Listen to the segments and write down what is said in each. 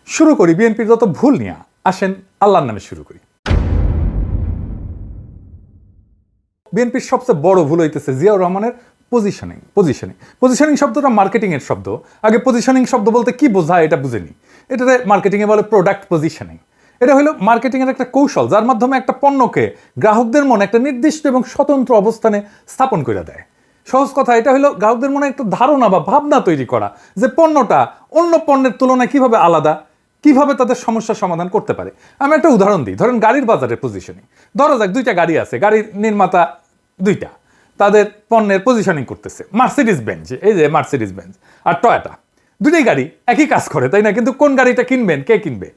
শুরু করি বিএনপির যত ভুল নিয়ে। আসেন আল্লাহর নামে শুরু করি। বিএনপির সবচেয়ে বড় ভুল হইতেছে জিয়াউর রহমানের পজিশনিং শব্দটা মার্কেটিং এর শব্দ। আগে পজিশনিং শব্দ বলতে কি বোঝায় এটা বুঝেনি। এটাতে মার্কেটিং এ বলে প্রোডাক্ট পজিশনিং। এটা হলো মার্কেটিং এর একটা কৌশল, যার মাধ্যমে একটা পণ্যকে গ্রাহকদের মনে একটা নির্দিষ্ট এবং স্বতন্ত্র অবস্থানে স্থাপন করে দেয়। সহজ কথা, এটা হলো গ্রাহকদের মনে একটা ধারণা বা ভাবনা তৈরি করা যে পণ্যটা অন্য পণ্যের তুলনায় কিভাবে আলাদা, কিভাবে তাদের সমস্যার সমাধান করতে পারে। আমি একটা উদাহরণ দিই, ধরেন গাড়ির বাজারে পজিশনিং। ধরা যাক দুইটা গাড়ি আছে, গাড়ির নির্মাতা দুইটা, তাদের পণ্যের পজিশনিং করতেছে। মার্সিডিজ বেঞ্জ, এই যে মার্সিডিজ বেঞ্জ আর টয়োটা, দুইটাই গাড়ি একই কাজ করে, তাই না? কিন্তু কোন গাড়িটা কিনবেন, কে কিনবে?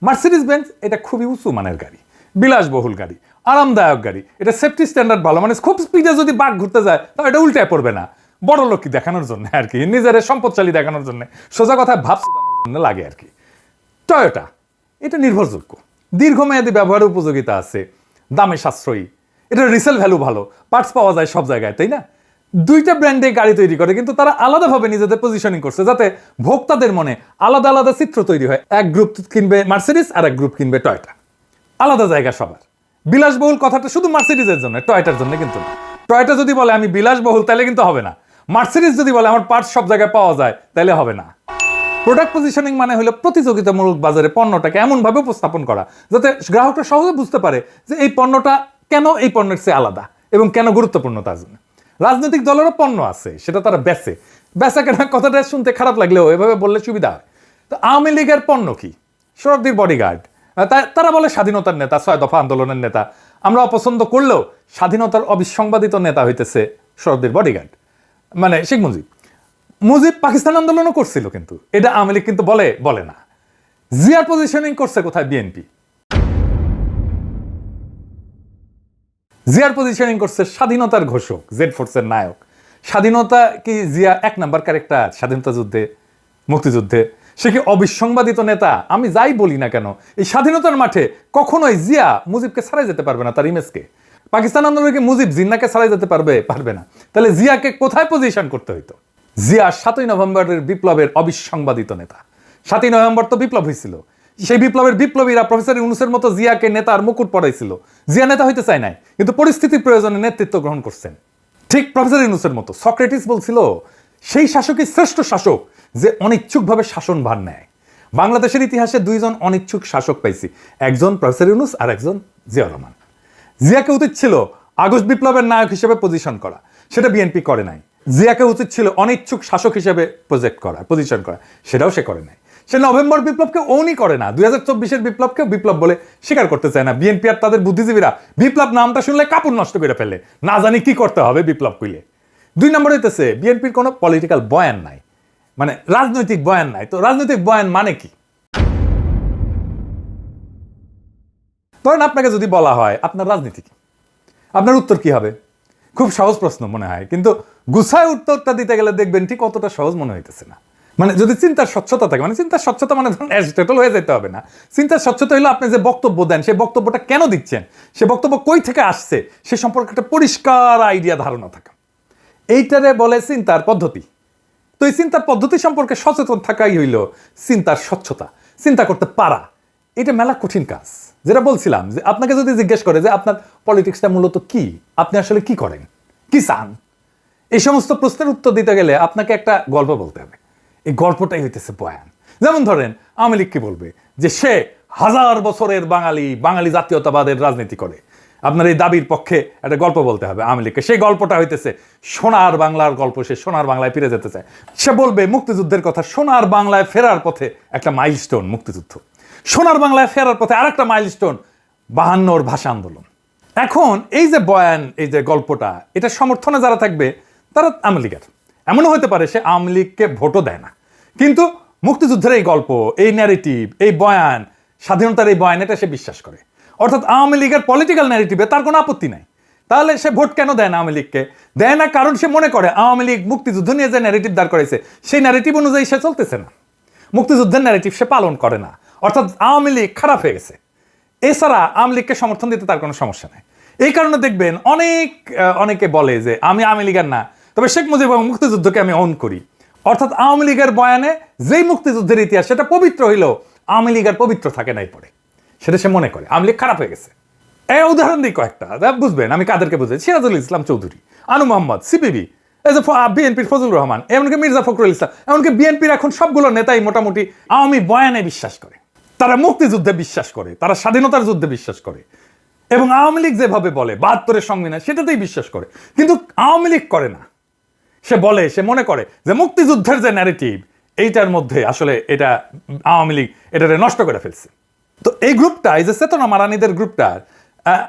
মার্সিডিজ বেঞ্জ এটা খুবই উঁচু মানের গাড়ি, বিলাসবহুল গাড়ি, আরামদায়ক গাড়ি, এটা সেফটি স্ট্যান্ডার্ড ভালো, মানে খুব স্পিডে যদি বাঘ ঘুরতে যায় তাহলে এটা উল্টায় পড়বে না। বড় লোক দেখানোর জন্য আর কি, নিজের সম্পদশালী দেখানোর জন্য, সোজা কথায় ভাব জন্য লাগে আর কি। টয়োটা এটা নির্ভরযোগ্য, দীর্ঘমেয়াদী ব্যবহারের উপযোগিতা আছে, দামে সাশ্রয়ী, এটা রিসেল ভ্যালু ভালো, পার্টস পাওয়া যায় সব জায়গায়, তাই না? দুইটা ব্র্যান্ডে গাড়ি তৈরি করে, কিন্তু তারা আলাদাভাবে নিজেদের পজিশনিং করছে যাতে ভোক্তাদের মনে আলাদা আলাদা চিত্র তৈরি হয়। এক গ্রুপ কিনবে মার্সিডিজ আর এক গ্রুপ কিনবে টয়োটা, আলাদা জায়গা সবার। বিলাসবহুল কথাটা শুধু মার্সিডিজের জন্য, টয়োটার জন্য কিন্তু না। টয়োটা যদি বলে আমি বিলাসবহুল তাহলে কিন্তু হবে না। মার্সিডিজ যদি বলে আমার পার্টস সব জায়গায় পাওয়া যায় তাহলে হবে না। প্রোডাক্ট পজিশনিং মানে হলো প্রতিযোগিতামূলক বাজারে পণ্যটাকে এমনভাবে উপস্থাপন করা যাতে গ্রাহকরা সহজে বুঝতে পারে যে এই পণ্যটা কেন এই পণ্যের চেয়ে আলাদা এবং কেন গুরুত্বপূর্ণ তার জন্য। রাজনৈতিক দলেরও পণ্য আছে, সেটা তারা বেচা কেনা কথাটা শুনতে খারাপ লাগলেও এভাবে বললে সুবিধা হয়। তো আওয়ামী লীগের পণ্য কি? শরফদির বডিগার্ড। তারা বলে স্বাধীনতার নেতা, 6 দফা আন্দোলনের নেতা। আমরা অপছন্দ করলেও স্বাধীনতার অবিসংবাদিত নেতা হইতেছে শরফদির বডিগার্ড, মানে শেখ মুজিব পাকিস্তান আন্দোলনও করছিল, কিন্তু এটা আওয়ামী লীগ কিন্তু বলে না। জিয়ার পজিশনিং করছে কোথায়? বিএনপি। জিয়ার পজিশনিং করছে স্বাধীনতার ঘোষক, জেড ফোর্সের নায়ক। স্বাধীনতা কি জিয়া 1 নাম্বার ক্যারেক্টার স্বাধীনতা যুদ্ধে, মুক্তিযুদ্ধে? সে কি অবিসংবাদিত নেতা? আমি যাই বলি না কেন, এই স্বাধীনতার মাঠে কখনোই জিয়া মুজিবকে ছাড়াই যেতে পারবে না, তার ইমেজকে। পাকিস্তান আন্দোলনে মুজিব জিন্নাকে ছাড়াই যেতে পারবে না। তাহলে জিয়াকে কোথায় পজিশন করতে হইতো? জিয়া 7ই নভেম্বরের বিপ্লবের অবিসংবাদিত নেতা। 7ই নভেম্বর তো বিপ্লব হয়েছিল, সেই বিপ্লবের বিপ্লবীরা প্রফেসর ইউনূসের মতো জিয়াকে নেতার মুকুট পড়াইছিল। জিয়া নেতা হইতে চায় নাই, কিন্তু পরিস্থিতির প্রয়োজনে নেতৃত্ব গ্রহণ করছেন, ঠিক প্রফেসর ইউনূসের মতো। সক্রেটিস বলছিল সেই শাসকই শ্রেষ্ঠ শাসক যে অনিচ্ছুকভাবে শাসনভার নেয়। বাংলাদেশের ইতিহাসে 2 জন অনিচ্ছুক শাসক পাইছি, একজন প্রফেসর ইউনূস আর একজন জিয়াউর রহমান। জিয়াকে উচিত ছিল আগস্ট বিপ্লবের নায়ক হিসেবে পজিশন করা, সেটা বিএনপি করে নাই। জিয়াকে উচিত ছিল অনিচ্ছুক শাসক হিসেবে পজিশন করা, সেটাও সে করে নাই। সে নভেম্বর বিপ্লবকে ওনই করে না, 2024-এর বিপ্লবকেও বিপ্লব বলে স্বীকার করতে চায় না। বিএনপি আর তাদের বুদ্ধিজীবীরা বিপ্লব নামটা শুনলে কাপড় নষ্ট করে ফেলে, না জানি কি করতে হবে বিপ্লব কইলে। 2 নম্বর হইতেছে বিএনপির কোনো পলিটিক্যাল বয়ান নাই, মানে রাজনৈতিক বয়ান নাই। তো রাজনৈতিক বয়ান মানে কি? ধরেন আপনাকে যদি বলা হয় আপনার রাজনীতি কি, আপনার উত্তর কি হবে? খুব সহজ প্রশ্ন মনে হয়, কিন্তু গুছায় উত্তরটা দিতে গেলে দেখবেন ঠিক অতটা সহজ মনে হইতেছে না। মানে যদি চিন্তার স্বচ্ছতা থাকে, মানে চিন্তার স্বচ্ছতা মানে ধরুন অ্যাজিটেটল হয়ে যেতে হবে না। চিন্তার স্বচ্ছতা হলো আপনি যে বক্তব্য দেন সেই বক্তব্যটা কেন দিচ্ছেন, সে বক্তব্য কই থেকে আসছে সে সম্পর্কে একটা পরিষ্কার আইডিয়া, ধারণা থাকা, এইটারে বলে চিন্তার পদ্ধতি। তো এই চিন্তার পদ্ধতি সম্পর্কে সচেতন থাকাই হইল চিন্তার স্বচ্ছতা। চিন্তা করতে পারা এটা মেলা কঠিন কাজ। যেটা বলছিলাম যে আপনাকে যদি জিজ্ঞেস করে যে আপনার পলিটিক্সটা মূলত কি, আপনি আসলে কি করেন, কি চান, এই সমস্ত প্রশ্নের উত্তর দিতে গেলে আপনাকে একটা গল্প বলতে হবে। এই গল্পটাই হইতেছে বয়ান। যেমন ধরেন আওয়ামী লীগ কি বলবে যে সে 1000 বছরের বাঙালি জাতীয়তাবাদের রাজনীতি করে। আপনার এই দাবির পক্ষে একটা গল্প বলতে হবে আওয়ামী লীগকে। সেই গল্পটা হইতেছে সোনার বাংলার গল্প, সে সোনার বাংলায় ফিরে যেতে চায়। সে বলবে মুক্তিযুদ্ধের কথা, সোনার বাংলায় ফেরার পথে একটা মাইলস্টোন মুক্তিযুদ্ধ, সোনার বাংলায় ফেরার পথে আরেকটা মাইলস্টোন 52-র ভাষা আন্দোলন। এখন এই যে বয়ান, এই যে গল্পটা, এটা সমর্থনে যারা থাকবে তারা আওয়ামী লীগের। এমনও হতে পারে সে আওয়ামী লীগকে ভোটও দেয় না, কিন্তু মুক্তিযুদ্ধের এই গল্প, এই ন্যারেটিভ, এই বয়ান, স্বাধীনতার এই বয়ান, এটা সে বিশ্বাস করে। অর্থাৎ আওয়ামী লীগের পলিটিক্যাল ন্যারেটিভে তার কোনো আপত্তি নাই। তাহলে সে ভোট কেন দেয় না আওয়ামী লীগকে? দেয় না কারণ সে মনে করে আওয়ামী লীগ মুক্তিযুদ্ধ নিয়ে যে ন্যারেটিভ দাঁড় করেছে সেই ন্যারেটিভ অনুযায়ী সে চলতেছে না, মুক্তিযুদ্ধের ন্যারেটিভ সে পালন করে না। অর্থাৎ আওয়ামী লীগ খারাপ হয়ে গেছে। এছাড়া আওয়ামী লীগকে সমর্থন দিতে তার কোনো সমস্যা নেই। এই কারণে দেখবেন অনেকে বলে যে আমি আওয়ামী লীগের না, তবে শেখ মুজিব এবং মুক্তিযুদ্ধকে আমি অন করি। অর্থাৎ আওয়ামী লীগের বয়ানে যেই মুক্তিযুদ্ধের ইতিহাস সেটা পবিত্র হইল, আওয়ামী লীগ আর পবিত্র থাকে নাই পরে, সেটা সে মনে করে আওয়ামী লীগ খারাপ হয়ে গেছে। এই উদাহরণ দিই কয়েকটা, বুঝবেন আমি কাদেরকে বুঝাই। সিরাজুল ইসলাম চৌধুরী, আনু মোহাম্মদ, সিপিবি, এই যে বিএনপির ফজলুর রহমান, এমনকি মির্জা ফখরুল ইসলাম, এমনকি বিএনপির এখন সবগুলো নেতাই মোটামুটি আওয়ামী বয়ানে বিশ্বাস করে, তারা মুক্তিযুদ্ধে বিশ্বাস করে, তারা স্বাধীনতার যুদ্ধে বিশ্বাস করে, এবং আওয়ামী লীগ যেভাবে বলে 72-এর সংবিধান সেটাতেই বিশ্বাস করে। কিন্তু আওয়ামী লীগ করে না, সে বলে, সে মনে করে যে মুক্তিযুদ্ধের যে ন্যারেটিভ এইটার মধ্যে আসলে এটা আওয়ামী লীগ এটারে নষ্ট করে ফেলছে। তো এই গ্রুপটা, এই যে চেতনা মারানিদের গ্রুপটার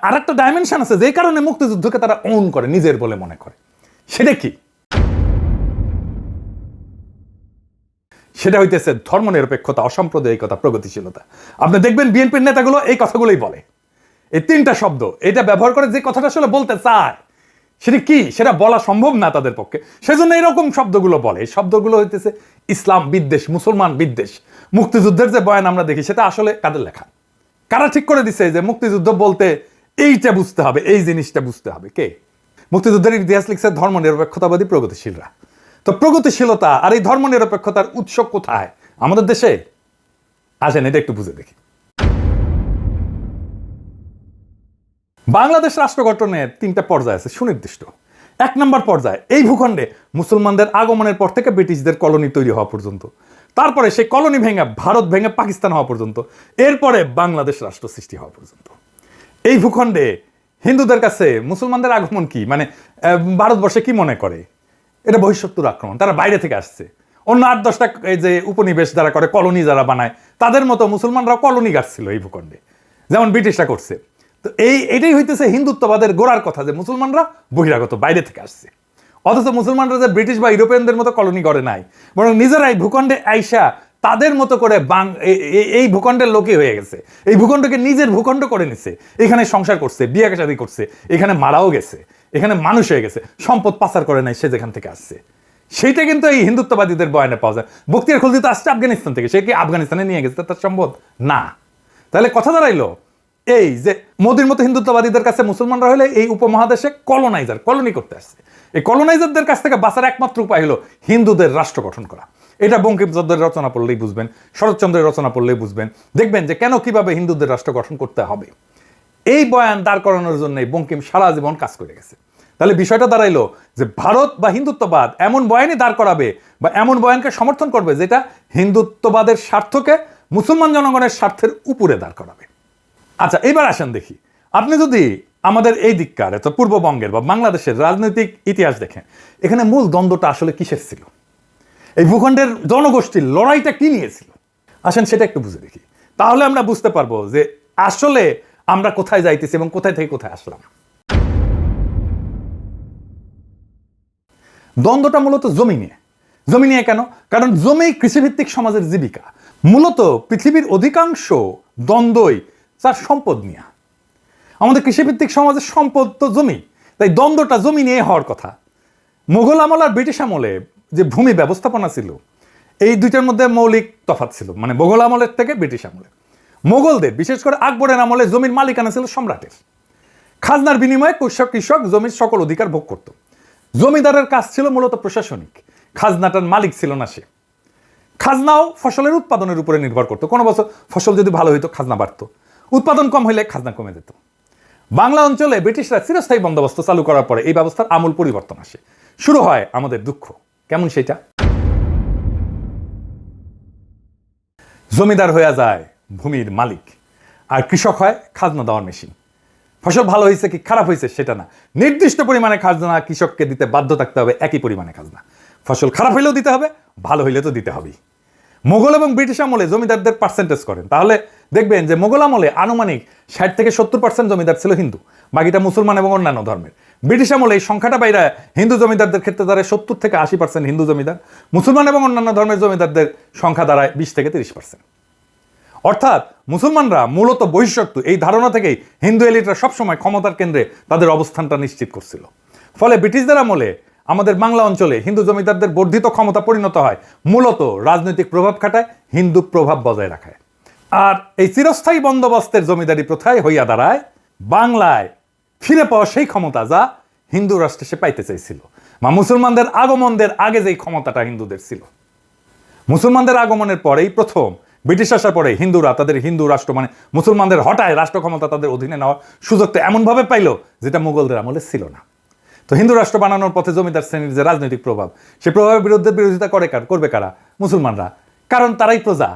আর একটা ডাইমেনশন আছে, যেই কারণে মুক্তিযুদ্ধকে তারা ওন করে, নিজের বলে মনে করে। সেটা কি? সেটা হইতেছে ধর্মনিরপেক্ষতা, অসাম্প্রদায়িকতা, প্রগতিশীলতা। আপনি দেখবেন বিএনপির নেতাগুলো এই কথাগুলোই বলে, এই তিনটা শব্দ এটা ব্যবহার করে যে কথাটা আসলে বলতে চায় সেটা কি, সেটা বলা সম্ভব না তাদের পক্ষে, সেজন্য এরকম শব্দগুলো বলে। এই শব্দগুলো হইতেছে ইসলাম বিদ্বেষ, মুসলমান বিদ্বেষ। মুক্তিযুদ্ধের যে বয়ান আমরা দেখি সেটা আসলে কাদের লেখা? কারা ঠিক করে দিছে যে মুক্তিযুদ্ধ বলতে এইটা বুঝতে হবে, এই জিনিসটা বুঝতে হবে? কে? মুক্তিযুদ্ধের ইতিহাস লিখছে ধর্মনিরপেক্ষতাবাদী প্রগতিশীলরা। তো প্রগতিশীলতা আর এই ধর্মনিরপেক্ষতার উৎস কোথায়? আমাদের দেশে। আসেন এটা একটু বুঝে দেখি। বাংলাদেশ রাষ্ট্র গঠনের 3টা পর্যায় আছে সুনির্দিষ্ট। 1 নম্বর পর্যায়, এই ভূখণ্ডে মুসলমানদের আগমনের পর থেকে ব্রিটিশদের কলোনি তৈরি হওয়া পর্যন্ত, তারপরে সেই কলোনি ভেঙে ভারত ভেঙে পাকিস্তান হওয়া পর্যন্ত, এরপরে বাংলাদেশ রাষ্ট্র সৃষ্টি হওয়া পর্যন্ত। এই ভূখণ্ডে হিন্দুদের কাছে মুসলমানদের আগমন কি, মানে ভারতবর্ষে কি মনে করে? এটা বহিঃশত্রুর আক্রমণ, তারা বাইরে থেকে আসছে। অন্য 8-10টা এই যে উপনিবেশ যারা করে, কলোনি যারা বানায়, তাদের মতো মুসলমানরাও কলোনি গাড়ছিল এই ভূখণ্ডে, যেমন ব্রিটিশরা করছে। তো এটাই হইতেছে হিন্দুত্ববাদের গোড়ার কথা, যে মুসলমানরা বহিরাগত, বাইরে থেকে আসছে। অথচ মুসলমানরা যে ব্রিটিশ বা ইউরোপিয়ানদের মতো কলোনি করে নাই, বরং নিজেরাই ভূখণ্ডে আইসা তাদের মতো করে এই ভূখণ্ডের লোকই হয়ে গেছে, এই ভূখণ্ডকে নিজের ভূখণ্ড করে নিছে, এখানে সংসার করছে, বিয়ে শাদী করছে, এখানে মারাও গেছে, এখানে মানুষ হয়ে গেছে, সম্পদ পাচার করে নাই সে যেখান থেকে আসছে। সেইটা কিন্তু এই হিন্দুত্ববাদীদের বয়ানে পাওয়া যায়। বখতিয়ার খলজি তো আসছে আফগানিস্তান থেকে, সে কি আফগানিস্তানে নিয়ে গেছে তার সম্পদ? না। তাহলে কথা দাঁড়াইলো এই যে মোদির মতো হিন্দুত্ববাদীদের কাছে মুসলমানরা হলে এই উপমহাদেশে কলোনাইজার, কলোনি করতে আসছে। এই কলোনাইজারদের কাছ থেকে বাঁচার একমাত্র উপায় হলো হিন্দুদের রাষ্ট্র গঠন করা। এটা বঙ্কিমচন্দ্রের রচনা পড়লেই বুঝবেন, শরৎচন্দ্রের রচনা পড়লেই বুঝবেন, দেখবেন যে কেন কিভাবে হিন্দুদের রাষ্ট্র গঠন করতে হবে। এই বয়ান দাঁড় করানোর জন্য বঙ্কিম সারা জীবন কাজ করে গেছে। তাহলে বিষয়টা দাঁড়াইলো যে ভারত বা হিন্দুত্ববাদ এমন বয়ানই দাঁড় করাবে বা এমন বয়ানকে সমর্থন করবে যেটা হিন্দুত্ববাদের স্বার্থকে মুসলমান জনগণের স্বার্থের উপরে দাঁড় করাবে। আচ্ছা, এবার আসেন দেখি, আপনি যদি আমাদের এই দিককার পূর্ববঙ্গের বা বাংলাদেশের রাজনৈতিক ইতিহাস দেখেন, এখানে মূল দ্বন্দ্বটা আসলে কিসের ছিল? এই ভূখণ্ডের জনগোষ্ঠীর লড়াইটা কি নিয়েছিল? আসেন সেটা একটু বুঝে দেখি, তাহলে আমরা বুঝতে পারবো যে আসলে আমরা কোথায় যাইতেছি এবং কোথায় থেকে কোথায় আসলাম। দ্বন্দ্বটা মূলত জমি নিয়ে। জমি নিয়ে কেন? কারণ জমি কৃষিভিত্তিক সমাজের জীবিকা। মূলত পৃথিবীর অধিকাংশ দ্বন্দ্বই তার সম্পদ নিয়ে। আমাদের কৃষিভিত্তিক সমাজের সম্পদ তো জমি, তাই দ্বন্দ্বটা জমি নিয়ে হওয়ার কথা। মোগল আমল আর ব্রিটিশ আমলে যে ভূমি ব্যবস্থাপনা ছিল, এই দুইটার মধ্যে মৌলিক তফাৎ ছিল। মানে মোগল আমলের থেকে ব্রিটিশ আমলে, মোগলদের বিশেষ করে আকবরের আমলে জমির মালিকানা ছিল সম্রাটের। খাজনার বিনিময়ে কৃষক জমির সকল অধিকার ভোগ করত। জমিদারের কাজ ছিল মূলত প্রশাসনিক, খাজনাটার মালিক ছিল না সে। খাজনাও ফসলের উৎপাদনের উপরে নির্ভর করতো। কোনো বছর ফসল যদি ভালো হইতো খাজনা বাড়তো, উৎপাদন কম হইলে খাজনা কমে যেত। বাংলা অঞ্চলে ব্রিটিশরা চিরস্থায়ী বন্দোবস্ত চালু করার পরে এই ব্যবস্থার আমূল পরিবর্তন আসে। শুরু হয় আমাদের দুঃখ। কেমন সেটা? জমিদার হয়ে যায় ভূমির মালিক, আর কৃষক হয় খাজনা দেওয়ার মেশিন। ফসল ভালো হয়েছে কি খারাপ হয়েছে সেটা না, নির্দিষ্ট পরিমাণে খাজনা কৃষককে দিতে বাধ্য থাকতে হবে, একই পরিমাণে খাজনা। ফসল খারাপ হইলেও দিতে হবে, ভালো হইলে তো দিতে হবেই। মোগল এবং ব্রিটিশ আমলে জমিদারদের পার্সেন্টেজ করেন, তাহলে দেখবেন যে মোগল আমলে আনুমানিক 60 থেকে 70% জমিদার ছিল হিন্দু, বাকিটা মুসলমান এবং অন্যান্য ধর্মের। ব্রিটিশ আমলে এই সংখ্যাটা বাইরে হিন্দু জমিদারদের ক্ষেত্রে দাঁড়ায় 70 থেকে 80% হিন্দু জমিদার, মুসলমান এবং অন্যান্য ধর্মের জমিদারদের সংখ্যা দাঁড়ায় 20 থেকে 30%। অর্থাৎ মুসলমানরা মূলত বহিঃশত্রু, এই ধারণা থেকেই হিন্দু এলিটরা সবসময় ক্ষমতার কেন্দ্রে তাদের অবস্থানটা নিশ্চিত করছিল। ফলে ব্রিটিশদের আমলে আমাদের বাংলা অঞ্চলে হিন্দু জমিদারদের বর্ধিত ক্ষমতা পরিণত হয় মূলত রাজনৈতিক প্রভাব খাটায়, হিন্দু প্রভাব বজায় রাখায়। আর এই চিরস্থায়ী বন্দোবস্তের জমিদারি প্রথায় হইয়া দাঁড়ায় বাংলায় ফিরে পাওয়া সেই ক্ষমতা যা হিন্দু রাষ্ট্রে সে পাইতে চাইছিল, বা মুসলমানদের আগমনদের আগে যেই ক্ষমতাটা হিন্দুদের ছিল। মুসলমানদের আগমনের পরেই প্রথম ব্রিটিশ আসার পরে হিন্দুরা তাদের হিন্দু রাষ্ট্র মানে মুসলমানদের হঠায় রাষ্ট্র ক্ষমতা তাদের অধীনে নেওয়ার সুযোগটা এমনভাবে পাইলো যেটা মুঘলদের আমলে ছিল না। তো হিন্দু রাষ্ট্র বানানোর পথে জমিদার শ্রেণীর যে রাজনৈতিক প্রভাব, সেই প্রভাবের বিরুদ্ধে বিরোধিতা করবে কারা? মুসলমানরা, কারণ তারাই প্রজা।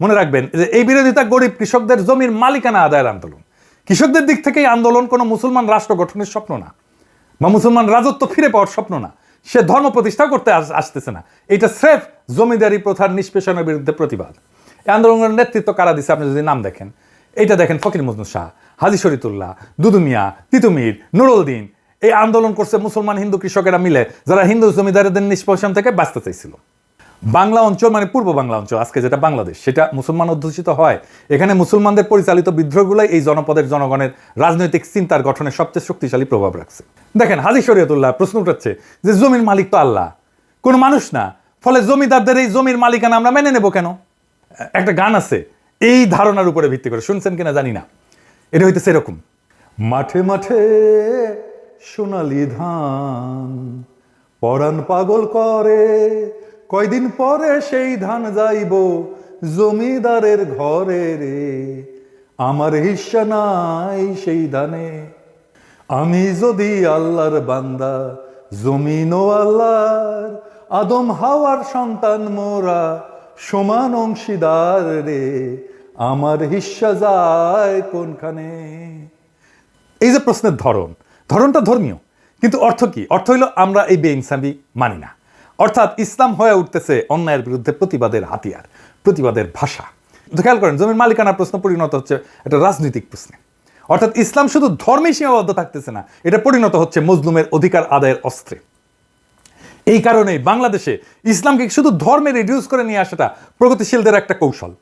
মনে রাখবেন যে এই বিরোধিতা গরিব কৃষকদের জমির মালিকানা আদায়ের আন্দোলন। কৃষকদের দিক থেকে এই আন্দোলন কোনো মুসলমান রাষ্ট্র গঠনের স্বপ্ন না, বা মুসলমান রাজত্ব ফিরে পাওয়ার স্বপ্ন না, সে ধর্ম প্রতিষ্ঠা করতে আসতেছে না, এটা স্রেফ জমিদারি প্রথার নিষ্পেষণের বিরুদ্ধে প্রতিবাদ। এই আন্দোলনের নেতৃত্ব কারা দিচ্ছে আপনি যদি নাম দেখেন, এইটা দেখেন ফকির মজনু শাহ, হাজী শরীয়তুল্লাহ, দুদু মিয়া, তিতুমির, নুরুল দিন। এই আন্দোলন করছে মুসলমান হিন্দু কৃষকেরা মিলে, যারা হিন্দু জমিদারদের নিষ্পেষণ থেকে বাঁচতে চাইছিল। বাংলা অঞ্চল মানে পূর্ব বাংলা অঞ্চল, আজকে যেটা বাংলাদেশ, সেটা মুসলমান অধ্যুষিত হয়। এখানে মুসলমানদের পরিচালিত বিদ্রোহগুলাই এই জনপদের জনগণের রাজনৈতিক চিন্তার গঠনে সবচেয়ে শক্তিশালী প্রভাব রাখছে। দেখেন হাজী শরীয়তুল্লাহ প্রশ্ন উঠাচ্ছে যে জমির মালিক তো আল্লাহ, কোনো মানুষ না, ফলে জমিদারদের এই জমির মালিকানা আমরা মেনে নেব কেন? একটা গান আছে এই ধারণার উপরে ভিত্তি করে, শুনছেন কিনা জানি না। এটা হইতেছে এরকম: মাঠে মাঠে সোনালি ধান, পরাণ পাগল করে, কয়দিন পরে সেই ধান যাইব জমিদারের ঘরে রে, আমার হিস্সা নাই সেই ধানে, আমি যদি আল্লাহর বান্দা, জমিন ও আল্লাহর, আদম হাওয়ার সন্তান মোরা, সমান অংশীদার রে, আমার হিস্সা যায় কোনখানে। এই যে প্রশ্নের ধরনটা ধর্মীয়, কিন্তু অর্থ কি? অর্থ হইল আমরা এই বেইনসাফি মানি না। অর্থাৎ ইসলাম হয়ে উঠতেছে অন্যায়ের বিরুদ্ধে প্রতিবাদের হাতিয়ার, প্রতিবাদের ভাষা। খেয়াল করেন, জমির মালিকানার প্রশ্ন পরিণত হচ্ছে একটা রাজনৈতিক প্রশ্নে। অর্থাৎ ইসলাম শুধু ধর্মে সীমাবদ্ধ থাকতেছে না, এটা পরিণত হচ্ছে মজলুমের অধিকার আদায়ের অস্ত্রে। এই কারণেই বাংলাদেশে ইসলামকে শুধু ধর্মে রিডিউস করে নিয়ে আসাটা প্রগতিশীলদের একটা কৌশল।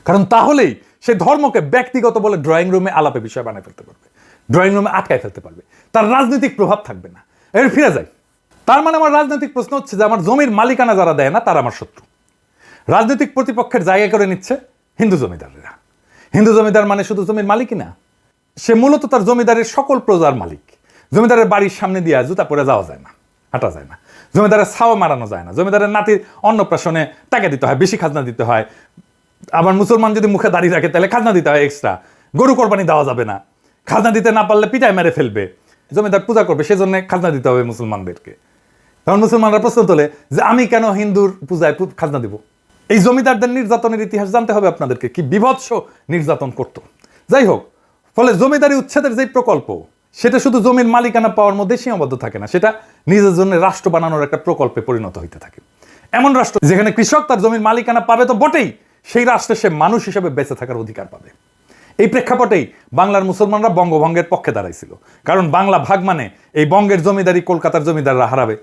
কারণ তাহলেই সে ধর্মকে ব্যক্তিগত বলে ড্রয়িং রুমে আলাপে বিষয় বানায় ফেলতে পারবে, ড্রয়িং রুমে আটকায় ফেলতে পারবে, তার রাজনৈতিক প্রভাব থাকবে না। এর ফিরে যায়, তার মানে আমার রাজনৈতিক প্রশ্ন হচ্ছে যে আমার জমির মালিকানা যারা দেয় না তারা আমার শত্রু। রাজনৈতিক প্রতিপক্ষের জায়গা করে নিচ্ছে হিন্দু জমিদারেরা। হিন্দু জমিদার মানে শুধু জমির মালিকই না, সে মূলত তার জমিদারের সকল প্রজার মালিক। জমিদারের বাড়ির সামনে দিয়ে জুতা পরে যাওয়া যায় না, হাঁটা যায় না, জমিদারের ছাও মারানো যায় না, জমিদারের নাতির অন্নপ্রাশনে টাকা দিতে হয়, বেশি খাজনা দিতে হয়। আবার মুসলমান যদি মুখে দাঁড়িয়ে রাখে তাহলে খাজনা দিতে হয় এক্সট্রা, গরু কোরবানি দেওয়া যাবে না, খাজনা দিতে না পারলে পিটায় মেরে ফেলবে, জমিদার পূজা করবে সেজন্য খাজনা দিতে হবে মুসলমানদেরকে। তখন মুসলমানরা প্রশ্ন তোলে যে আমি কেন হিন্দুর পূজায় খাজনা দিব? এই জমিদারদের নির্যাতনের ইতিহাস জানতে হবে আপনাদেরকে, কি বিভৎস নির্যাতন করত। যাই হোক, ফলে জমিদারি উচ্ছেদের যে প্রকল্প, সেটা শুধু জমির মালিকানা পাওয়ার মধ্যে সীমাবদ্ধ থাকে না, সেটা নিজের জন্য রাষ্ট্র বানানোর একটা প্রকল্পে পরিণত হইতে থাকে। এমন রাষ্ট্র যেখানে কৃষক তার জমির মালিকানা পাবে তো বটেই, সেই রাষ্ট্রে সে মানুষ হিসেবে বেঁচে থাকার অধিকার পাবে। এই প্রেক্ষাপটেই বাংলার মুসলমানরা বঙ্গভঙ্গের পক্ষে দাঁড়াইছিল। কারণ বাংলা ভাগ মানে এই বঙ্গের জমিদারি কলকাতার জমিদাররা হারাবে,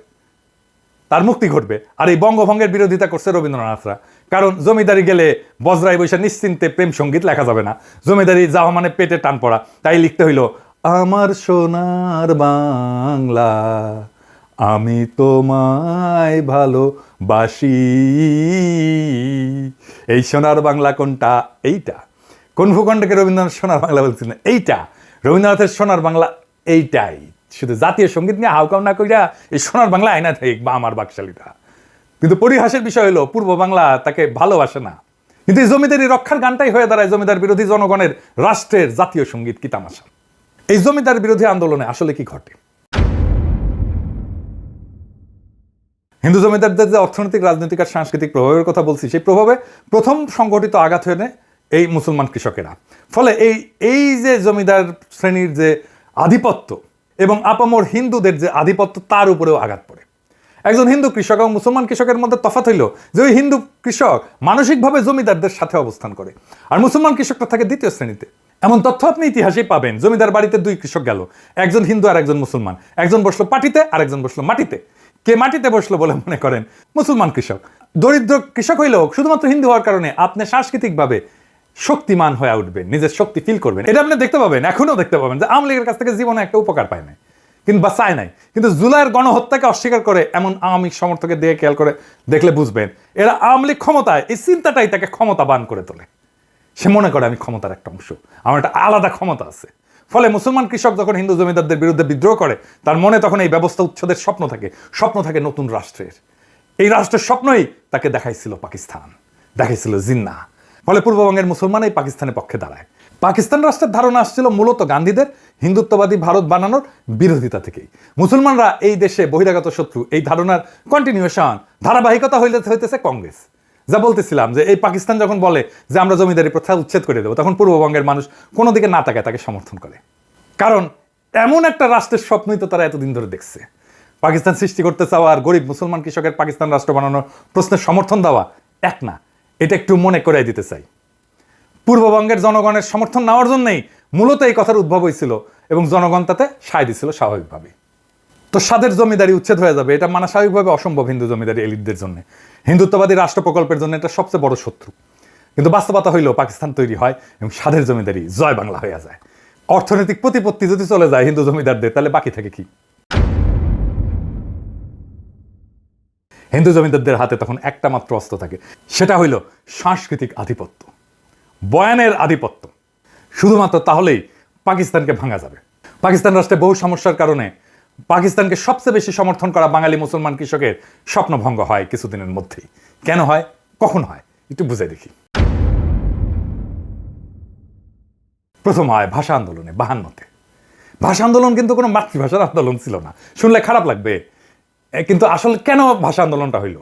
তার মুক্তি ঘটবে। আর এই বঙ্গভঙ্গের বিরোধিতা করছে রবীন্দ্রনাথরা, কারণ জমিদারি গেলে বজরাই বৈশা নিশ্চিন্তে প্রেম সঙ্গীত লেখা যাবে না, জমিদারি যাওয়া মানে পেটে টান পড়া। তাই লিখতে হইল আমার সোনার বাংলা, আমি তোমায় ভালোবাসি। এই সোনার বাংলা কোনটা? এইটা। কোন ভূখণ্ডকে রবীন্দ্রনাথ সোনার বাংলা বলছিলেন? এইটা। রবীন্দ্রনাথের সোনার বাংলা এইটাই। শুধু জাতীয় সঙ্গীত নিয়ে হাউকাউ না কইরা এই সোনার বাংলা আয়না থেকে বা আমার বাকশালীটা। কিন্তু পরিহাসের বিষয় হলো পূর্ব বাংলা তাকে ভালোবাসে না। কিন্তু এই জমিদারি রক্ষার গানটাই হয়ে দাঁড়ায় জমিদার বিরোধী জনগণের রাষ্ট্রের জাতীয় সঙ্গীত। কি তামাশা! এই জমিদার বিরোধী আন্দোলনে আসলে কি ঘটে? হিন্দু জমিদারদের যে অর্থনৈতিক, রাজনৈতিক আর সাংস্কৃতিক প্রভাবের কথা বলছি, সেই প্রভাবে প্রথম সংগঠিত আঘাত হয়ে নেয় এই মুসলমান কৃষকেরা। ফলে এই যে জমিদার শ্রেণীর যে আধিপত্য এবং আপামর হিন্দুদের যে আধিপত্য, তার উপরেও আঘাত পড়ে। একজন হিন্দু কৃষক এবং মুসলমান কৃষকের মধ্যে তফাৎ হইল যে ওই হিন্দু কৃষক মানসিকভাবে জমিদারদের সাথে অবস্থান করে, আর মুসলমান কৃষকটা থাকে দ্বিতীয় শ্রেণীতে। এমন তথ্য আপনি ইতিহাসেই পাবেন। জমিদার বাড়িতে দুই কৃষক গেল, একজন হিন্দু আর একজন মুসলমান। একজন বসলো পাটিতে আর একজন বসলো মাটিতে। কে মাটিতে বসলো বলে মনে করেন? মুসলমান কৃষক। দরিদ্র কৃষক হইলেও শুধুমাত্র হিন্দু হওয়ার কারণে আপনি সাংস্কৃতিকভাবে শক্তিমান হয়ে উঠবেন, নিজের শক্তি ফিল করবেন। এটা আপনি দেখতে পাবেন, এখনো দেখতে পাবেন যে আওয়ামী লীগের কাছ থেকে জীবনে একটা উপকার পায় নাই, কিন্তু বা চায় নাই, কিন্তু জুলাইয়ের গণহত্যাকে অস্বীকার করে এমন আওয়ামী লীগ সমর্থকের দিকে খেয়াল করে দেখলে বুঝবেন এরা আওয়ামী লীগ ক্ষমতায়, এই চিন্তাটাই তাকে ক্ষমতাবান করে তোলে। সে মনে করে আমি ক্ষমতার একটা অংশ, আমার একটা আলাদা ক্ষমতা আছে। ফলে মুসলমান কৃষক যখন হিন্দু জমিদারদের বিরুদ্ধে বিদ্রোহ করে, তার মনে তখন এই ব্যবস্থা উচ্ছেদের স্বপ্ন থাকে নতুন রাষ্ট্রের। এই রাষ্ট্রের স্বপ্নই তাকে দেখাইছিল পাকিস্তান, দেখাইছিল জিন্নাহ। ফলে পূর্ববঙ্গের মুসলমান এই পাকিস্তানের পক্ষে দাঁড়ায়। পাকিস্তান রাষ্ট্রের ধারণা আসছিল মূলত গান্ধীদের হিন্দুত্ববাদী ভারত বানানোর বিরোধিতা থেকেই। মুসলমানরা এই দেশে বহিরাগত শত্রু, এই ধারণার কন্টিনিউশন, ধারাবাহিকতা হইতেছে কংগ্রেস। যা বলতেছিলাম যে এই পাকিস্তান যখন বলে যে আমরা জমিদারি প্রথা উচ্ছেদ করে দেবো, তখন পূর্ববঙ্গের মানুষ কোনো দিকে না তাকায় তাকে সমর্থন করে। কারণ এমন একটা রাষ্ট্রের স্বপ্নই তো তারা এতদিন ধরে দেখছে। পাকিস্তান সৃষ্টি করতে চাওয়া আর গরিব মুসলমান কৃষকের পাকিস্তান রাষ্ট্র বানানোর প্রশ্নের সমর্থন দেওয়া এক না, এটা একটু মনে করাই দিতে চাই। পূর্ববঙ্গের জনগণের সমর্থন নেওয়ার জন্যই মূলত এই কথার উদ্ভব হয়েছিল এবং জনগণ তাতে সায় দিছিল স্বাভাবিকভাবে। তো স্বাদের জমিদারি উচ্ছেদ হয়ে যাবে, এটা মানা স্বাভাবিকভাবে অসম্ভব হিন্দু জমিদারি এলিটদের জন্য। হিন্দুত্ববাদী রাষ্ট্র প্রকল্পের জন্য এটা সবচেয়ে বড় শত্রু। কিন্তু বাস্তবতা হইল পাকিস্তান তৈরি হয় এবং স্বাদের জমিদারি জয় বাংলা হয়ে যায়। অর্থনৈতিক প্রতিপত্তি যদি চলে যায় হিন্দু জমিদারদের, তাহলে বাকি থাকে কি? হিন্দু জমিদারদের হাতে তখন একটা মাত্র অস্ত্র থাকে, সেটা হইল সাংস্কৃতিক আধিপত্য, বয়ানের আধিপত্য। শুধুমাত্র তাহলেই পাকিস্তানকে ভাঙা যাবে। পাকিস্তান রাষ্ট্রে বহু সমস্যার কারণে পাকিস্তানকে সবচেয়ে বেশি সমর্থন করা বাঙালি মুসলমান কৃষকের স্বপ্নভঙ্গ হয় কিছুদিনের মধ্যেই। কেন হয়, কখন হয়, একটু বুঝাই দেখি। প্রথম হয় ভাষা আন্দোলনে 52-তে। ভাষা আন্দোলন কিন্তু কোনো মাতৃভাষার আন্দোলন ছিল না, শুনলে খারাপ লাগবে, কিন্তু আসলে কেন ভাষা আন্দোলনটা হইল?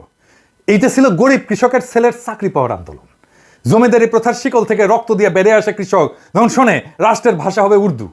এইটা ছিল গরিব কৃষকের ছেলের চাকরি পাওয়ার আন্দোলন। জমিদারি প্রথার শিকল থেকে রক্ত দিয়ে বেড়ে আসে কৃষক যখন শোনে রাষ্ট্রের ভাষা হবে উর্দু,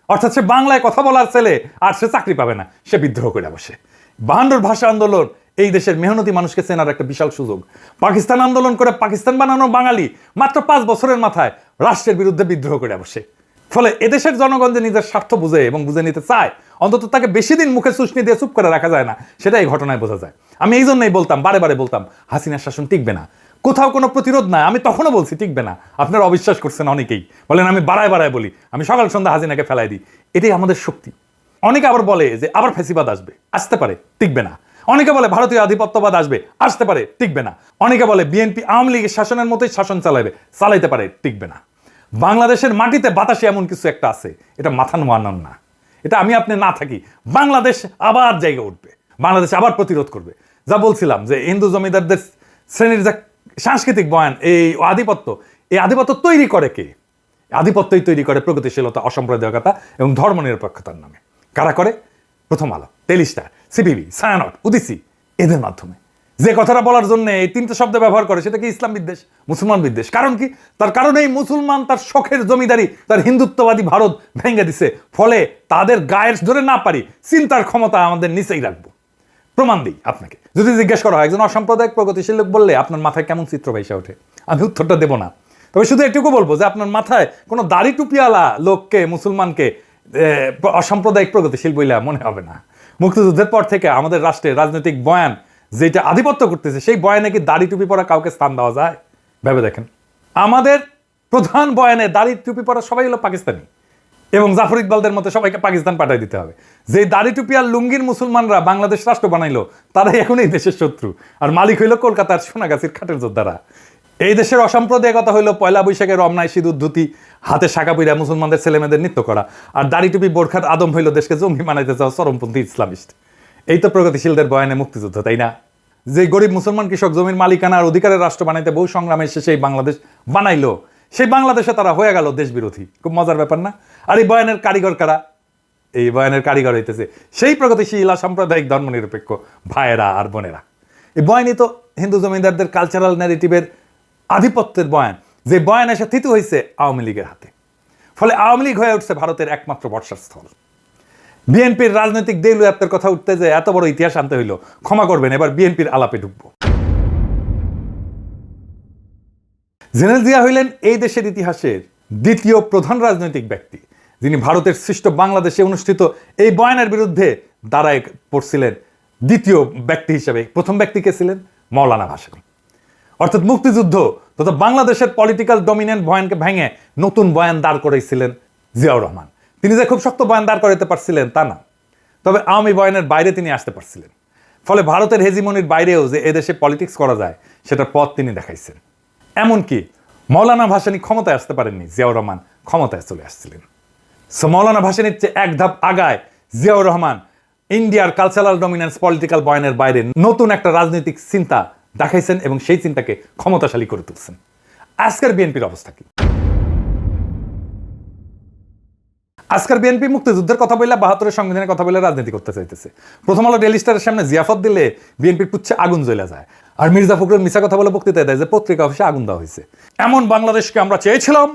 অর্থাৎ সে বাংলায় কথা বলার ছেলে আর সে চাকরি পাবে না, সে বিদ্রোহ করে বসে। 52-র ভাষা আন্দোলন এই দেশের মেহনতি মানুষকে চেনার একটা বিশাল সুযোগ। পাকিস্তান আন্দোলন করে পাকিস্তান বানানো বাঙালি মাত্র 5 বছরের মাথায় রাষ্ট্রের বিরুদ্ধে বিদ্রোহ করে বসে। ফলে এদেশের জনগণ যে নিজের স্বার্থ বুঝে এবং বুঝে নিতে চায়, অন্তত তাকে বেশি দিন মুখে শুষ্নি দিয়ে চুপ করে রাখা যায় না, সেটা এই ঘটনায় বোঝা যায়। আমি এই জন্যই বলতাম, বারে বারে বলতাম, হাসিনার শাসন টিকবে না, কোথাও কোনো প্রতিরোধ নাই। আমি তখনও বলছি টিকবে না, আপনারা অবিশ্বাস করছেন অনেকেই, বলেন আমি বাড়ায় বাড়ায় বলি, আমি সকাল সন্ধ্যা হাসিনাকে ফেলাই দিই। এটাই আমাদের শক্তি। অনেকে আবার বলে যে আবার ফ্যাসিবাদ আসবে, আসতে পারে, টিকবে না। অনেকে বলে ভারতীয় আধিপত্যবাদ আসবে, আসতে পারে, টিকবে না। অনেকে বলে বিএনপি আওয়ামী লীগের শাসনের মতোই শাসন চালাইতে পারে, টিকবে না। বাংলাদেশের মাটিতে বাতাসে এমন কিছু একটা আছে, এটা মাথা নোয়ানোর না। এটা আমি আপনি না থাকি, বাংলাদেশ আবার জায়গা উঠবে, বাংলাদেশ আবার প্রতিরোধ করবে। যা বলছিলাম যে হিন্দু জমিদারদের শ্রেণীর যা সাংস্কৃতিক বয়ান, এই আধিপত্য, এই আধিপত্য তৈরি করে কে? আধিপত্যই তৈরি করে প্রগতিশীলতা, অসাম্প্রদায়িকতা এবং ধর্মনিরপেক্ষতার নামে। কারা করে? প্রথম আলো, টেলিস্টার, সিপিবি, ছায়ানট, উদিসি, এদের মাধ্যমে। যে কথাটা বলার জন্য এই 3টে শব্দ ব্যবহার করে, সেটা কি ইসলাম বিদ্বেষ, মুসলমান বিদ্বেষ। কারণ কি? তার কারণ এই মুসলমান তার শখের জমিদারি, তার হিন্দুত্ববাদী ভারত ভেঙে দিছে। ফলে তাদের গায়ের ধরে না পারি চিন্তার ক্ষমতা আমাদের নিচেই রাখবো। প্রমাণ দিই আপনাকে। যদি জিজ্ঞেস করা হয় একজন অসাম্প্রদায়িক প্রগতিশীল লোক বললে আপনার মাথায় কেমন চিত্র ভেসে ওঠে, আমি উত্তরটা দেবো না। তবে শুধু এটুকু বলবো যে আপনার মাথায় কোনো দাড়ি টুপিওয়ালা লোককে, মুসলমানকে অসাম্প্রদায়িক প্রগতিশীল বইলা মনে হবে না। মুক্তিযুদ্ধের পর থেকে আমাদের রাষ্ট্রে রাজনৈতিক বয়ান যেটা আধিপত্য করতেছে, সেই বয়ানে কি দাড়ি টুপি পরা কাউকে স্থান দেওয়া যায়? ভেবে দেখেন। আমাদের প্রধান বয়ানে দাড়ি টুপি পরা সবাই হলো পাকিস্তানি, এবং জাফর ইকবালদের মতো সবাইকে পাকিস্তান পাঠিয়ে দিতে হবে। যে দাড়ি টুপি আর লুঙ্গির মুসলমানরা বাংলাদেশ রাষ্ট্র বানাইলো, তারাই এখন এই দেশের শত্রু, আর মালিক হইল কলকাতার সোনাগাছির খাটের যোদ্ধারা। এই দেশের অসাম্প্রদায়িকতা হইল পয়লা বৈশাখে রমনায় সিঁদুর ধুতি, হাতে শাখা পইরা মুসলমানদের ছেলেমেয়েদের নৃত্য করা, আর দাড়ি টুপি বোরখার আদম হইল দেশকে জঙ্গি বানাইতে চাও চরমপন্থী ইসলামিস্ট। এই তো প্রগতিশীলদের বয়ানে মুক্তিযুদ্ধ, তাই না? যে গরিব মুসলমান কৃষক জমির মালিকানা আর অধিকারের রাষ্ট্র বানাইতে বহু সংগ্রামের শেষে এই বাংলাদেশ বানাইলো, সেই বাংলাদেশে তারা হয়ে গেল দেশ বিরোধী। খুব মজার ব্যাপার না? আর এই বয়ানের কারিগর কারা? এই বয়ানের কারিগর হইতেছে সেই প্রগতিশীল সাম্প্রদায়িক ধর্মনিরপেক্ষ ভাইয়েরা আর বোনেরা। এই বয়ানই তো হিন্দু জমিদারদের কালচারাল ন্যারেটিভের আধিপত্যের বয়ান, যে বয়ান এসে থিতু হয়েছে আওয়ামী লীগের হাতে। ফলে আওয়ামী লীগ হয়ে উঠছে ভারতের একমাত্র বর্ষার স্থল। বিএনপির রাজনৈতিক দেউলিয়াত্বের কথা উঠতে যে এত বড় ইতিহাস আনতে হইল, ক্ষমা করবেন, এবার বিএনপির আলাপে ঢুকবো। জেনারেল জিয়া হইলেন এই দেশের ইতিহাসের দ্বিতীয় প্রধান রাজনৈতিক ব্যক্তি, যিনি ভারতের সৃষ্ট বাংলাদেশে অনুষ্ঠিত এই বয়ানের বিরুদ্ধে দাঁড়ায় পড়ছিলেন দ্বিতীয় ব্যক্তি হিসেবে। প্রথম ব্যক্তি কে ছিলেন? মৌলানা ভাসানী। অর্থাৎ মুক্তিযুদ্ধ তথা বাংলাদেশের পলিটিক্যাল ডমিনেন্ট বয়ানকে ভেঙে নতুন বয়ান দাঁড় করাইছিলেন জিয়াউর রহমান। তিনি যে খুব শক্ত বয়ান দাঁড় করাইতে পারছিলেন তা না, তবে আওয়ামী বয়ানের বাইরে তিনি আসতে পারছিলেন। ফলে ভারতের হেজিমনির বাইরেও যে এদেশে পলিটিক্স করা যায়, সেটার পথ তিনি দেখাইছেন। এমনকি মৌলানা ভাসানী ক্ষমতায় আসতে পারেননি, জিয়াউর রহমান ক্ষমতায় চলে আসছিলেন। সো মৌলানা ভাসানীর চেয়ে এক ধাপ আগায় জিয়াউর রহমান ইন্ডিয়ার কালচারাল ডমিনেন্স পলিটিক্যাল বয়ানের বাইরে নতুন একটা রাজনৈতিক চিন্তা দেখাইছেন এবং সেই চিন্তাকে ক্ষমতাশালী করে তুলছেন। আজকের বিএনপির অবস্থা কি? আজকের বিএনপি মুক্তিযুদ্ধের কথা বললে ৭২-এর সংবিধানের কথা বলে রাজনীতি করতে চাইতেছে। প্রথম আলো ডেইলি স্টারের সামনে জিয়াফত দিলে বিএনপির পুচ্ছে আগুন জ্বলে যায়, আর মির্জা ফখরুল মিছা কথা বলে বক্তৃতায় দেয় যে পত্রিকা অফিসে আগুন দেওয়া হয়েছে। এমন বাংলাদেশকে আমরা চেয়েছিলাম।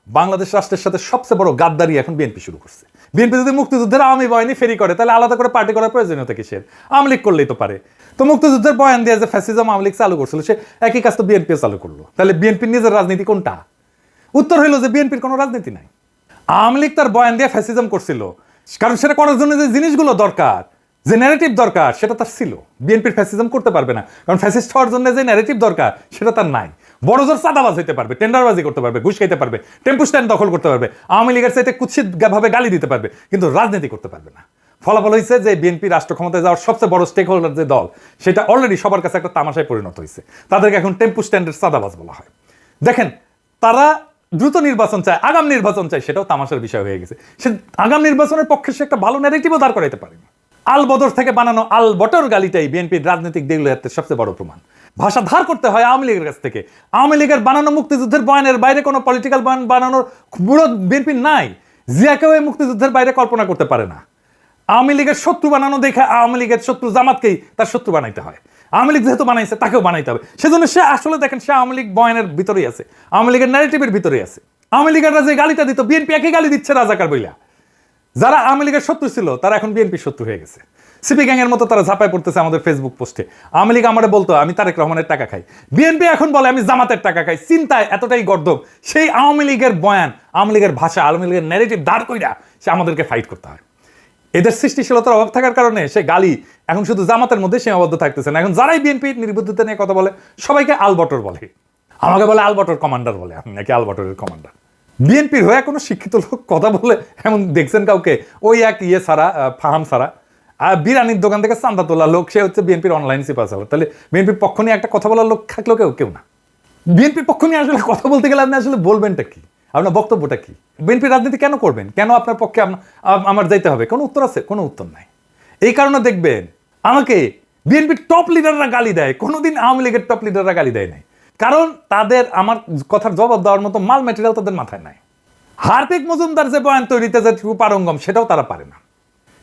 বাংলাদেশ রাষ্ট্রের সাথে সবচেয়ে বড় গাদ্দারি এখন বিএনপি শুরু করছে। বিএনপি যদি মুক্তিযুদ্ধের আওয়ামী বাহিনী ফেরি করে, তাহলে আলাদা করে পার্টি করার প্রয়োজনীয়তা কিসের? আওয়ামী লীগ করলেই তো পারে। তো মুক্তিযুদ্ধের বয়ান দিয়ে যে ফ্যাসিজম আওয়ামী লীগ চালু করছিল, সে একই কাজ তো বিএনপি চালু করলো। তাহলে বিএনপির নিজের রাজনীতি কোনটা? উত্তর হইল যে বিএনপির কোনো রাজনীতি নাই। আওয়ামী লীগ তার বয়ান দিয়ে ফ্যাসিজম করছিল, কারণ সেটা করার জন্য যে জিনিসগুলো দরকার, যে ন্যারেটিভ দরকার, সেটা তার ছিল। বিএনপির ফ্যাসিজম করতে পারবে না, কারণ ফ্যাসিস্ট হওয়ার জন্য যে ন্যারেটিভ দরকার সেটা তার নাই। বড় জোর চাঁদাবাজ হইতে পারবে, টেন্ডারবাজি করতে পারবে, ঘুষ খাইতে পারবে, টেম্পু স্ট্যান্ড দখল করতে পারবে, আওয়ামী লীগের চাইতে কুৎসিত ভাবে গালি দিতে পারবে, কিন্তু রাজনীতি করতে পারবে না। ফলাফল হয়েছে যে বিএনপি রাষ্ট্র ক্ষমতায় যাওয়ার সবচেয়ে বড় স্টেক হোল্ডার যে দল, সেটা অলরেডি সবার কাছে একটা তামাশায় পরিণত হয়েছে। তাদেরকে এখন টেম্পু স্ট্যান্ডের চাঁদাবাজ বলা হয়। দেখেন, তারা দ্রুত নির্বাচন চায়, আগাম নির্বাচন চায়, সেটাও তামাশার বিষয় হয়ে গেছে। সে আগাম নির্বাচনের পক্ষে সে একটা ভালো ন্যারেটিভও দাঁড় করাইতে পারেনি। আল বদর থেকে বানানো আল বটর গালিটাই বিএনপির রাজনৈতিক দেউলিয়াতের সবচেয়ে বড় প্রমাণ। ভাষা ধার করতে হয় আওয়ামী লীগের কাছ থেকে। আওয়ামী লীগের বানানো মুক্তিযুদ্ধের বয়ানের বাইরে কোনো পলিটিক্যাল বয়ান বানানোর বুড়ো বিএনপির নাই। জিয়াকেও এই মুক্তিযুদ্ধের বাইরে কল্পনা করতে পারে না। আওয়ামী লীগের শত্রু বানানো দেখে আওয়ামী লীগের শত্রু জামাতকেই তার শত্রু বানাইতে হয়। আওয়ামী লীগ যেহেতু বানাইছে, তাকেও বানাইতে হবে। সেজন্য সে আসলে দেখেন, সে আওয়ামী লীগ বয়ানের ভিতরেই আছে, আওয়ামী লীগের ন্যারেটিভের ভিতরেই আছে। আওয়ামী লীগেররা যে গালিটা দিত, বিএনপি একই গালি দিচ্ছে রাজাকার বইলা। যারা আওয়ামী লীগের শত্রু ছিল, তারা এখন বিএনপির শত্রু হয়ে গেছে। সিপি গ্যাংয়ের মতো তারা ঝাঁপায় পড়তেছে আমাদের ফেসবুক পোস্টে। আওয়ামী লীগ আমারে বলতো আমি তারেক রহমানের টাকা খাই, বিএনপি এখন বলে আমি জামাতের টাকা খাই। চিন্তায় এতটাই গর্দভ। সেই আওয়ামী লীগের বয়ান, আওয়ামী লীগের ভাষা, আওয়ামী লীগের ন্যারেটিভ দাঁড় কইরা সে আমাদেরকে ফাইট করতে হয়। এদের সৃষ্টিশীলতার অভাব থাকার কারণে সে গালি এখন শুধু জামাতের মধ্যে সীমাবদ্ধ থাকতেছে না। এখন যারাই বিএনপি নির্বুদ্ধিতা নিয়ে কথা বলে, সবাইকে আলবটর বলে। আমাকে বলে আলবটর কমান্ডার বলে, আমি নাকি আলবটরের কমান্ডার। বিএনপির হয়ে কোনো শিক্ষিত লোক কথা বলে এমন দেখছেন কাউকে? ওই এক ছাড়া, ফাহাম ছাড়া। আর বিরানির দোকান থেকে চান্দা তোলা লোক, সে হচ্ছে বিএনপির অনলাইন সিপাচাল। তাহলে বিএনপির পক্ষ নিয়ে একটা কথা বলার লোক থাকলেও কেউ না। বিএনপির পক্ষ নিয়ে আসলে কথা বলতে গেলে আপনি আসলে বলবেনটা কি? আপনার বক্তব্যটা কি? বিএনপির রাজনীতি কেন করবেন? কেন আপনার পক্ষে আমার যাইতে হবে? কোনো উত্তর আছে? কোনো উত্তর নাই। এই কারণে দেখবেন আমাকে বিএনপির টপ লিডাররা গালি দেয়, কোনোদিন আওয়ামী লীগের টপ লিডাররা গালি দেয় নাই। কারণ তাদের আমার কথার জবাব দেওয়ার মতো মাল ম্যাটেরিয়াল তাদের মাথায় নাই। হার্দিক মজুমদার যে বয়ান তৈরিতে যে পারঙ্গম, সেটাও তারা পারে না।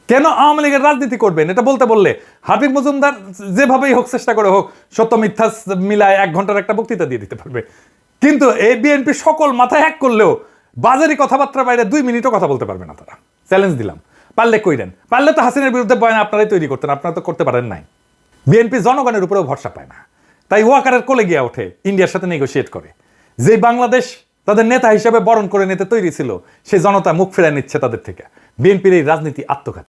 কেন আওয়ামী লীগের রাজনীতি করবেন এটা বলতে বললে হার্দিক মজুমদার যেভাবেই হোক, চেষ্টা করে হোক, সত্য মিথ্যা মিলায় 1 ঘন্টার একটা বক্তৃতা দিয়ে দিতে পারবে। কিন্তু এই বিএনপি সকল মাথায় হ্যাক করলেও বাজারি কথাবার্তার বাইরে 2 মিনিটও কথা বলতে পারবে না তারা। চ্যালেঞ্জ দিলাম, পারলে কইরেন। পারলে তো হাসিনার বিরুদ্ধে বয়ান আপনারাই তৈরি করতেন, আপনারা তো করতে পারেন নাই। বিএনপি জনগণের উপরেও ভরসা পায় না, তাই ওয়াকারের কোলে গিয়া ওঠে, ইন্ডিয়ার সাথে নেগোশিয়েট করে। যে বাংলাদেশ তাদের নেতা হিসেবে বরণ করে নিতে তৈরি ছিল, সেই জনতা মুখ ফিরায় নিচ্ছে তাদের থেকে। বিএনপির এই রাজনীতি আত্মঘাতী।